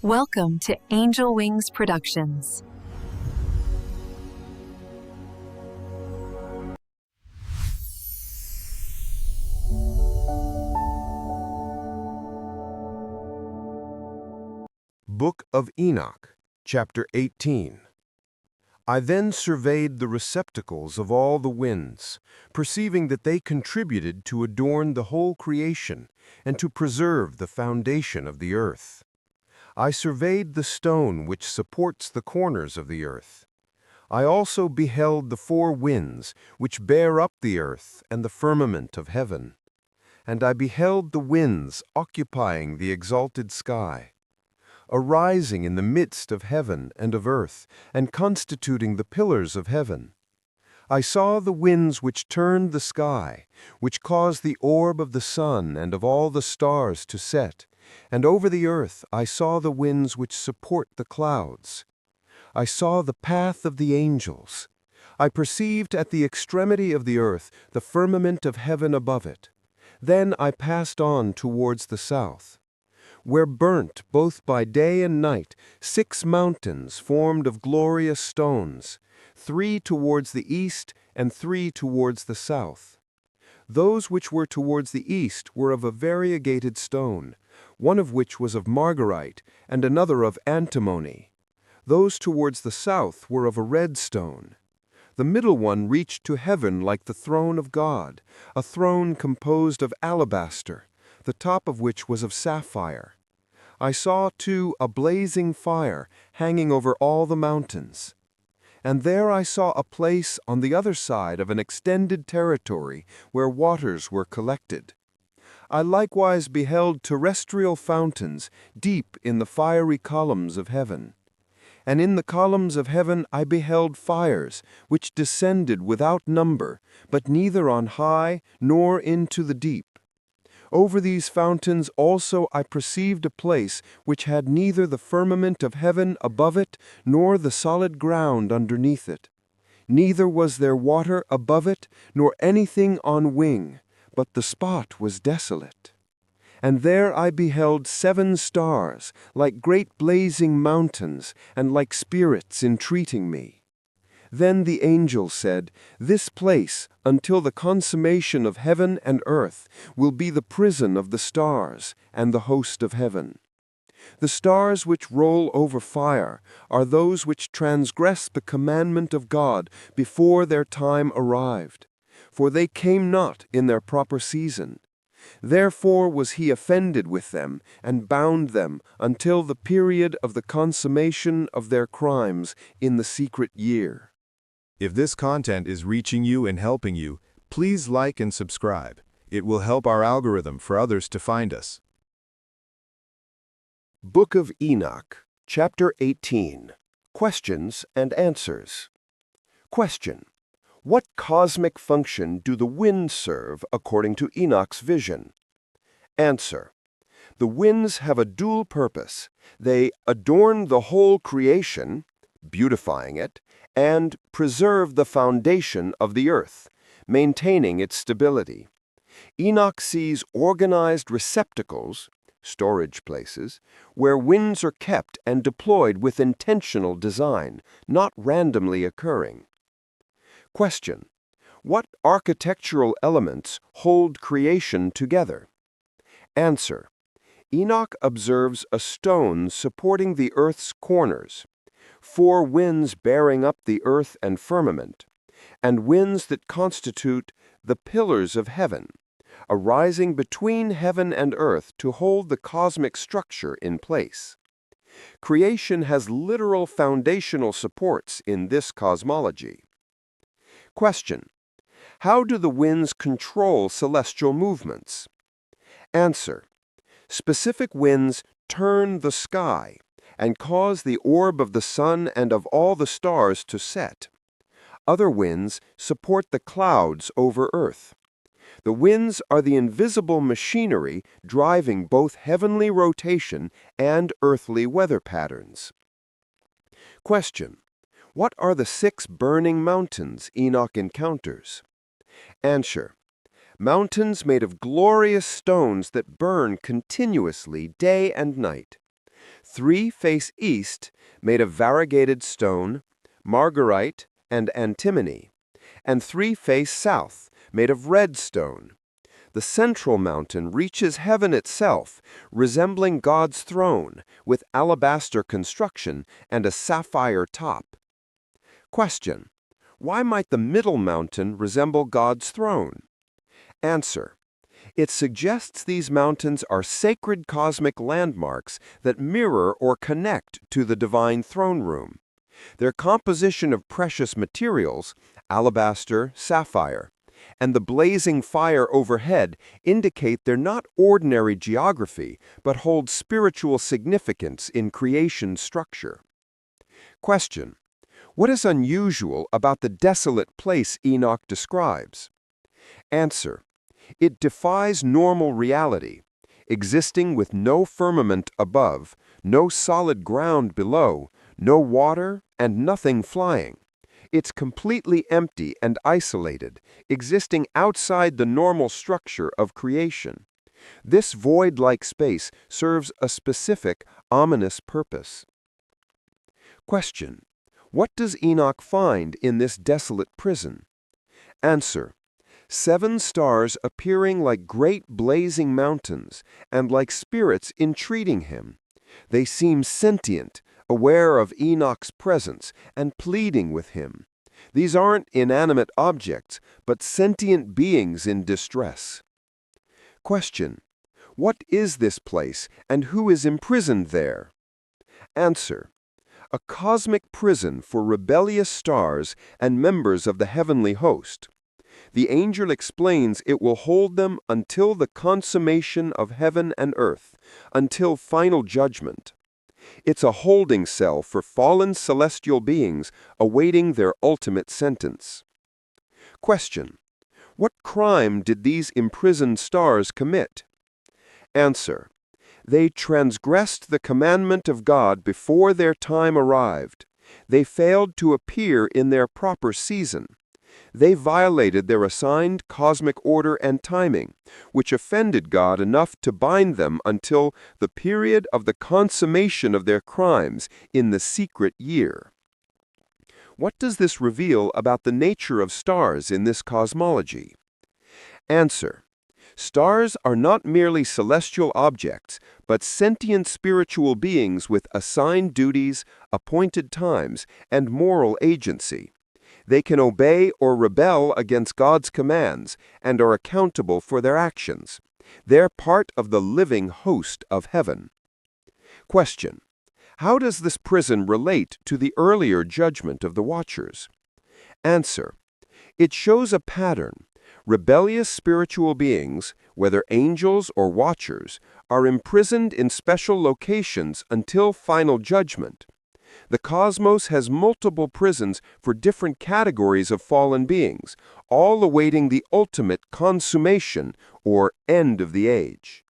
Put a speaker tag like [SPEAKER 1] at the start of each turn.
[SPEAKER 1] Welcome to Angel Wings Productions.
[SPEAKER 2] Book of Enoch Chapter 18. I then surveyed the receptacles of all the winds, perceiving that they contributed to adorn the whole creation and to preserve the foundation of the earth. I surveyed the stone which supports the corners of the earth. I also beheld the four winds which bear up the earth and the firmament of heaven. And I beheld the winds occupying the exalted sky, arising in the midst of heaven and of earth, and constituting the pillars of heaven. I saw the winds which turned the sky, which caused the orb of the sun and of all the stars to set, and over the earth I saw the winds which support the clouds. I saw the path of the angels. I perceived at the extremity of the earth the firmament of heaven above it. Then I passed on towards the south, where burnt both by day and night 6 mountains formed of glorious stones, 3 towards the east and 3 towards the south. Those which were towards the east were of a variegated stone, one of which was of margarite and another of antimony. Those towards the south were of a red stone. The middle one reached to heaven like the throne of God, a throne composed of alabaster, the top of which was of sapphire. I saw, too, a blazing fire hanging over all the mountains. And there I saw a place on the other side of an extended territory where waters were collected. I likewise beheld terrestrial fountains deep in the fiery columns of heaven. And in the columns of heaven I beheld fires, which descended without number, but neither on high nor into the deep. Over these fountains also I perceived a place which had neither the firmament of heaven above it, nor the solid ground underneath it. Neither was there water above it, nor anything on wing, but the spot was desolate. And there I beheld 7 stars, like great blazing mountains, and like spirits entreating me. Then the angel said, "This place, until the consummation of heaven and earth, will be the prison of the stars and the host of heaven. The stars which roll over fire are those which transgress the commandment of God before their time arrived, for they came not in their proper season. Therefore was he offended with them and bound them until the period of the consummation of their crimes in the secret year."
[SPEAKER 3] If this content is reaching you and helping you, please like and subscribe. It will help our algorithm for others to find us.
[SPEAKER 2] Book of Enoch, Chapter 18. Questions and Answers. Question: what cosmic function do the winds serve according to Enoch's vision? Answer: the winds have a dual purpose. They adorn the whole creation, beautifying it, and preserve the foundation of the earth, maintaining its stability. Enoch sees organized receptacles, storage places, where winds are kept and deployed with intentional design, not randomly occurring. Question: what architectural elements hold creation together? Answer: Enoch observes a stone supporting the earth's corners, 4 winds bearing up the earth and firmament, and winds that constitute the pillars of heaven, arising between heaven and earth to hold the cosmic structure in place. Creation has literal foundational supports in this cosmology. Question: how do the winds control celestial movements? Answer: specific winds turn the sky and cause the orb of the sun and of all the stars to set. Other winds support the clouds over earth. The winds are the invisible machinery driving both heavenly rotation and earthly weather patterns. Question: what are the 6 burning mountains Enoch encounters? Answer: mountains made of glorious stones that burn continuously day and night. 3 face east, made of variegated stone, margarite, and antimony, and 3 face south, made of red stone. The central mountain reaches heaven itself, resembling God's throne, with alabaster construction and a sapphire top. Question: why might the middle mountain resemble God's throne? Answer: it suggests these mountains are sacred cosmic landmarks that mirror or connect to the divine throne room. Their composition of precious materials, alabaster, sapphire, and the blazing fire overhead indicate they're not ordinary geography, but hold spiritual significance in creation structure. Question: what is unusual about the desolate place Enoch describes? Answer: it defies normal reality, existing with no firmament above, no solid ground below, no water, and nothing flying. It's completely empty and isolated, existing outside the normal structure of creation. This void-like space serves a specific, ominous purpose. Question: what does Enoch find in this desolate prison? Answer: 7 stars appearing like great blazing mountains, and like spirits entreating him. They seem sentient, aware of Enoch's presence, and pleading with him. These aren't inanimate objects, but sentient beings in distress. Question: what is this place, and who is imprisoned there? Answer: a cosmic prison for rebellious stars and members of the heavenly host. The angel explains it will hold them until the consummation of heaven and earth, until final judgment. It's a holding cell for fallen celestial beings awaiting their ultimate sentence. Question: what crime did these imprisoned stars commit? Answer: they transgressed the commandment of God before their time arrived. They failed to appear in their proper season. They violated their assigned cosmic order and timing, which offended God enough to bind them until the period of the consummation of their crimes in the secret year. What does this reveal about the nature of stars in this cosmology? Answer: stars are not merely celestial objects, but sentient spiritual beings with assigned duties, appointed times, and moral agency. They can obey or rebel against God's commands and are accountable for their actions. They're part of the living host of heaven. Question: how does this prison relate to the earlier judgment of the Watchers? Answer: it shows a pattern. Rebellious spiritual beings, whether angels or Watchers, are imprisoned in special locations until final judgment. The cosmos has multiple prisons for different categories of fallen beings, all awaiting the ultimate consummation or end of the age.